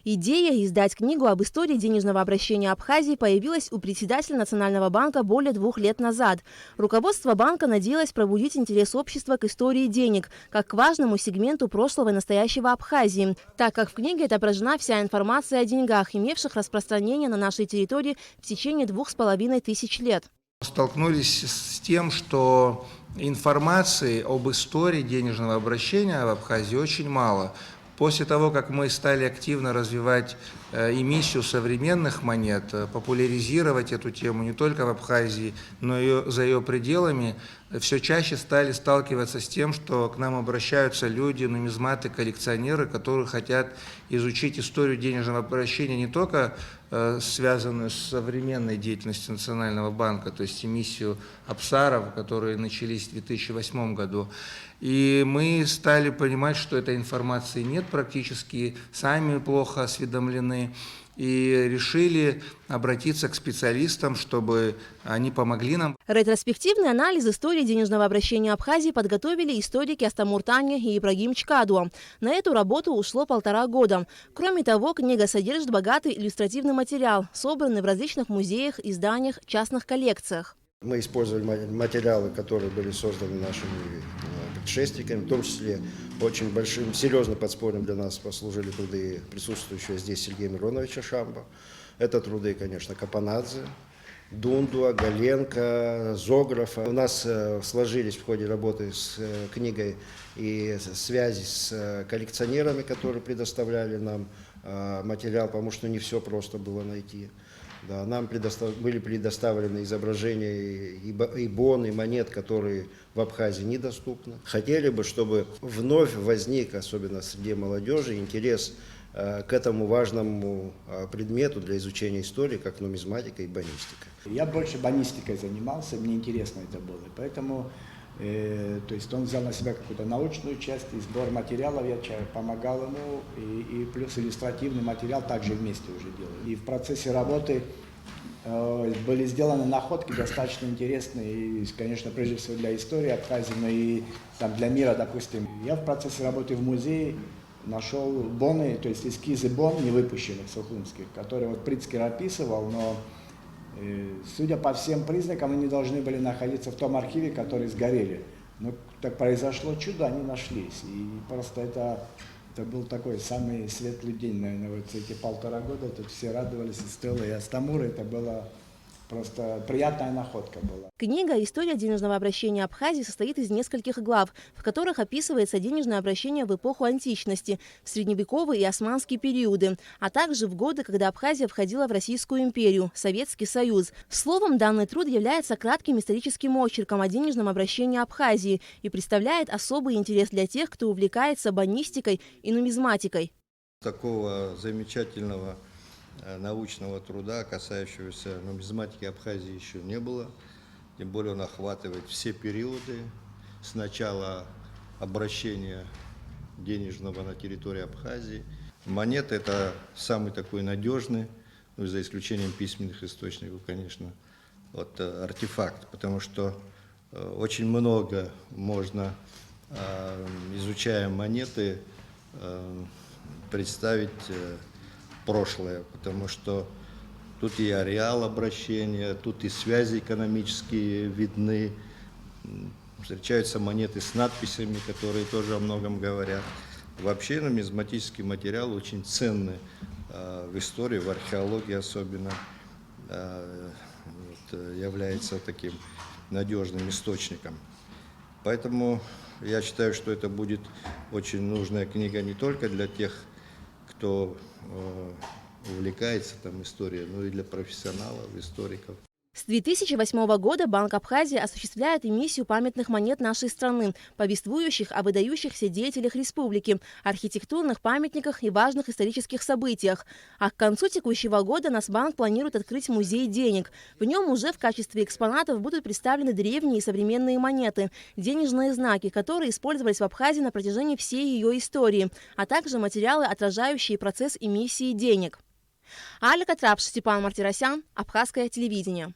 Идея издать книгу об истории денежного обращения Абхазии появилась у председателя Национального банка более 2 лет назад. Руководство банка надеялось пробудить интерес общества к истории денег, как к важному сегменту прошлого и настоящего Абхазии, так как в книге отображена вся информация о деньгах, имевших распространение на нашей территории в течение 2500 лет. Столкнулись с тем, что информации об истории денежного обращения в Абхазии очень мало. После того, как мы стали активно развивать эмиссию современных монет, популяризировать эту тему не только в Абхазии, но и за ее пределами, все чаще стали сталкиваться с тем, что к нам обращаются люди, нумизматы, коллекционеры, которые хотят изучить историю денежного обращения не только связанную с современной деятельностью Национального банка, то есть эмиссию Абсаров, которые начались в 2008 году. И мы стали понимать, что этой информации нет практически, сами плохо осведомлены, и решили обратиться к специалистам, чтобы они помогли нам. Ретроспективный анализ истории денежного обращения Абхазии подготовили историки Астамур Таня и Ибрагим Чкадуа. На эту работу ушло 1,5 года. Кроме того, книга содержит богатый иллюстративный материал, собранный в различных музеях, изданиях, частных коллекциях. Мы использовали материалы, которые были созданы нашими предшественниками, в том числе очень большим, серьезным подспорьем для нас послужили труды присутствующего здесь Сергея Мироновича Шамба. Это труды, конечно, Капанадзе, Дундуа, Галенко, Зографа. У нас сложились в ходе работы с книгой и связи с коллекционерами, которые предоставляли нам материал, потому что не все просто было найти. Да, нам были предоставлены изображения и бон, и монет, которые в Абхазии недоступны. Хотели бы, чтобы вновь возник, особенно среди молодежи, интерес к этому важному предмету для изучения истории, как нумизматика и бонистика. Я больше бонистикой занимался, мне интересно это было, поэтому то есть он взял на себя какую-то научную часть, и сбор материалов, я помогал ему, и плюс иллюстративный материал также вместе уже делали. И в процессе работы были сделаны находки достаточно интересные, и, конечно, прежде всего для истории Абхазии, но и там, для мира, допустим. Я в процессе работы в музее нашел боны, то есть эскизы бон, не выпущенных сухумских, которые вот Прицкер описывал, но судя по всем признакам, они должны были находиться в том архиве, который сгорели. Но так произошло чудо, они нашлись. И просто это был такой самый светлый день, наверное, вот эти 1,5 года. Тут все радовались, и Стелла, и Астамур. Это было просто приятная находка была. Книга «История денежного обращения Абхазии» состоит из нескольких глав, в которых описывается денежное обращение в эпоху античности, в средневековые и османские периоды, а также в годы, когда Абхазия входила в Российскую империю, Советский Союз. Словом, данный труд является кратким историческим очерком о денежном обращении Абхазии и представляет особый интерес для тех, кто увлекается бонистикой и нумизматикой. Такого замечательного научного труда, касающегося нумизматики Абхазии, еще не было. Тем более он охватывает все периоды с начала обращения денежного на территории Абхазии. Монеты – это самый такой надежный, ну, за исключением письменных источников, конечно, вот, артефакт, потому что очень много можно, изучая монеты, представить прошлое, потому что тут и ареал обращения, тут и связи экономические видны, встречаются монеты с надписями, которые тоже о многом говорят. Вообще нумизматический материал очень ценный в истории, в археологии особенно, является таким надежным источником. Поэтому я считаю, что это будет очень нужная книга не только для тех, кто увлекается там историей, но и для профессионалов, историков. С 2008 года Банк Абхазии осуществляет эмиссию памятных монет нашей страны, повествующих о выдающихся деятелях республики, архитектурных памятниках и важных исторических событиях. А к концу текущего года Нацбанк планирует открыть музей денег. В нем уже в качестве экспонатов будут представлены древние и современные монеты, денежные знаки, которые использовались в Абхазии на протяжении всей ее истории, а также материалы, отражающие процесс эмиссии денег. Алика Трапш, Степан Мартиросян, Абхазское телевидение.